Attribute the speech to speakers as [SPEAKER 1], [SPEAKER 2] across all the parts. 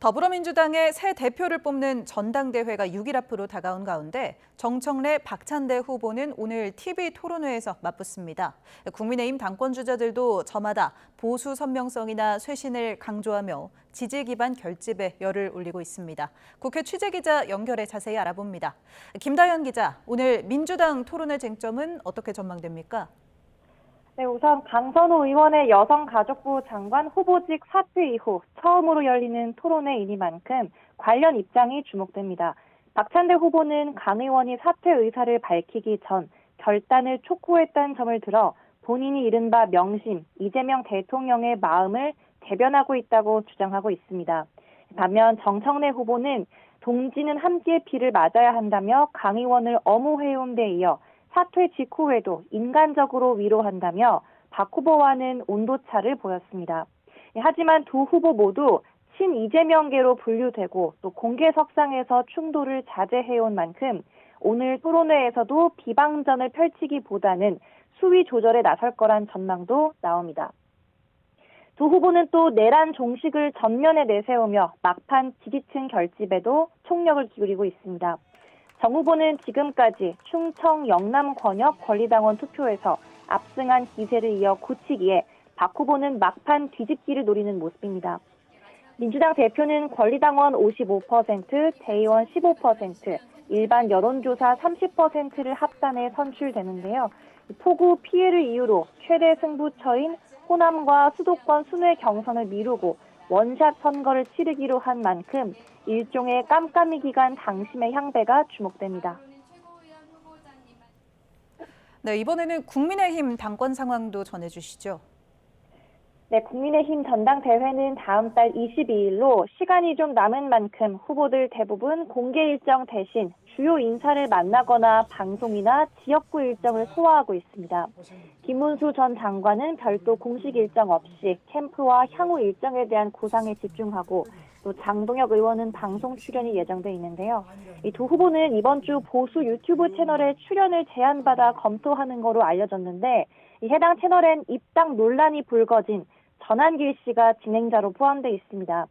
[SPEAKER 1] 더불어민주당의 새 대표를 뽑는 전당대회가 6일 앞으로 다가온 가운데 정청래, 박찬대 후보는 오늘 TV 토론회에서 맞붙습니다. 국민의힘 당권 주자들도 저마다 보수 선명성이나 쇄신을 강조하며 지지 기반 결집에 열을 올리고 있습니다. 국회 취재기자 연결해 자세히 알아봅니다. 김다현 기자, 오늘 민주당 토론회 쟁점은 어떻게 전망됩니까?
[SPEAKER 2] 네, 우선 강선우 의원의 여성가족부 장관 후보직 사퇴 이후 처음으로 열리는 토론회이니만큼 관련 입장이 주목됩니다. 박찬대 후보는 강 의원이 사퇴 의사를 밝히기 전 결단을 촉구했다는 점을 들어 본인이 이른바 명심, 이재명 대통령의 마음을 대변하고 있다고 주장하고 있습니다. 반면 정청래 후보는 동지는 함께 비를 맞아야 한다며 강 의원을 엄호해온 데 이어 사퇴 직후에도 인간적으로 위로한다며 박 후보와는 온도차를 보였습니다. 하지만 두 후보 모두 친이재명계로 분류되고 또 공개석상에서 충돌을 자제해온 만큼 오늘 토론회에서도 비방전을 펼치기보다는 수위 조절에 나설 거란 전망도 나옵니다. 두 후보는 또 내란 종식을 전면에 내세우며 막판 지지층 결집에도 총력을 기울이고 있습니다. 정 후보는 지금까지 충청 영남 권역 권리당원 투표에서 압승한 기세를 이어 굳히기에 박 후보는 막판 뒤집기를 노리는 모습입니다. 민주당 대표는 권리당원 55%, 대의원 15%, 일반 여론조사 30%를 합산해 선출되는데요. 폭우 피해를 이유로 최대 승부처인 호남과 수도권 순회 경선을 미루고 원샷 선거를 치르기로 한 만큼 일종의 깜깜이 기간 당심의 향배가 주목됩니다.
[SPEAKER 1] 네, 이번에는 국민의힘 당권 상황도 전해주시죠.
[SPEAKER 2] 네, 국민의힘 전당대회는 다음 달 22일로 시간이 좀 남은 만큼 후보들 대부분 공개 일정 대신 주요 인사를 만나거나 방송이나 지역구 일정을 소화하고 있습니다. 김문수 전 장관은 별도 공식 일정 없이 캠프와 향후 일정에 대한 구상에 집중하고 또 장동혁 의원은 방송 출연이 예정돼 있는데요. 이 두 후보는 이번 주 보수 유튜브 채널에 출연을 제안받아 검토하는 거로 알려졌는데 이 해당 채널엔 입당 논란이 불거진 전한길 씨가 진행자로 포함돼 있습니다.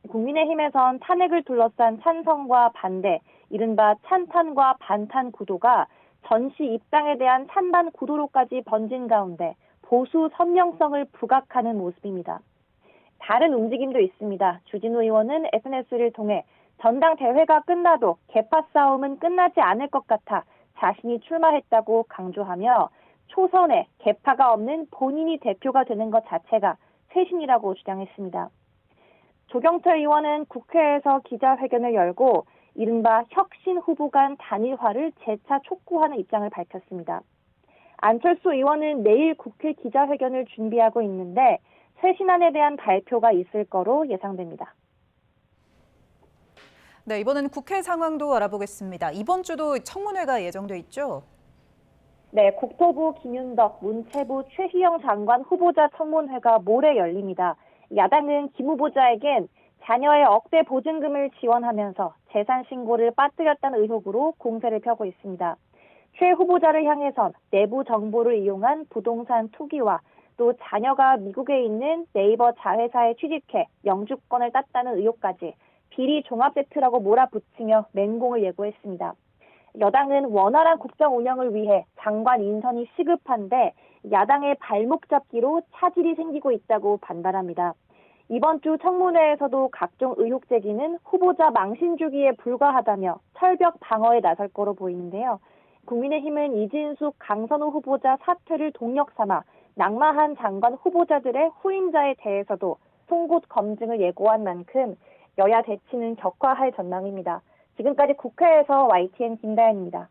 [SPEAKER 2] 국민의힘에선 탄핵을 둘러싼 찬성과 반대, 이른바 찬탄과 반탄 구도가 전시 입당에 대한 찬반 구도로까지 번진 가운데 보수 선명성을 부각하는 모습입니다. 다른 움직임도 있습니다. 주진우 의원은 SNS를 통해 전당대회가 끝나도 계파 싸움은 끝나지 않을 것 같아 자신이 출마했다고 강조하며 초선에 계파가 없는 본인이 대표가 되는 것 자체가 쇄신이라고 주장했습니다. 조경태 의원은 국회에서 기자회견을 열고 이른바 혁신 후보 간 단일화를 재차 촉구하는 입장을 밝혔습니다. 안철수 의원은 내일 국회 기자회견을 준비하고 있는데 쇄신안에 대한 발표가 있을 거로 예상됩니다.
[SPEAKER 1] 네, 이번엔 국회 상황도 알아보겠습니다. 이번 주도 청문회가 예정돼 있죠?
[SPEAKER 2] 네, 국토부 김윤덕, 문체부 최희영 장관 후보자 청문회가 모레 열립니다. 야당은 김 후보자에겐 자녀의 억대 보증금을 지원하면서 재산 신고를 빠뜨렸다는 의혹으로 공세를 펴고 있습니다. 최 후보자를 향해선 내부 정보를 이용한 부동산 투기와 또 자녀가 미국에 있는 네이버 자회사에 취직해 영주권을 땄다는 의혹까지 비리 종합 세트라고 몰아붙이며 맹공을 예고했습니다. 여당은 원활한 국정 운영을 위해 장관 인선이 시급한데 야당의 발목 잡기로 차질이 생기고 있다고 반발합니다. 이번 주 청문회에서도 각종 의혹 제기는 후보자 망신 주기에 불과하다며 철벽 방어에 나설 거로 보이는데요. 국민의힘은 이진숙, 강선우 후보자 사퇴를 동력 삼아 낙마한 장관 후보자들의 후임자에 대해서도 송곳 검증을 예고한 만큼 여야 대치는 격화할 전망입니다. 지금까지 국회에서 YTN 김다현입니다.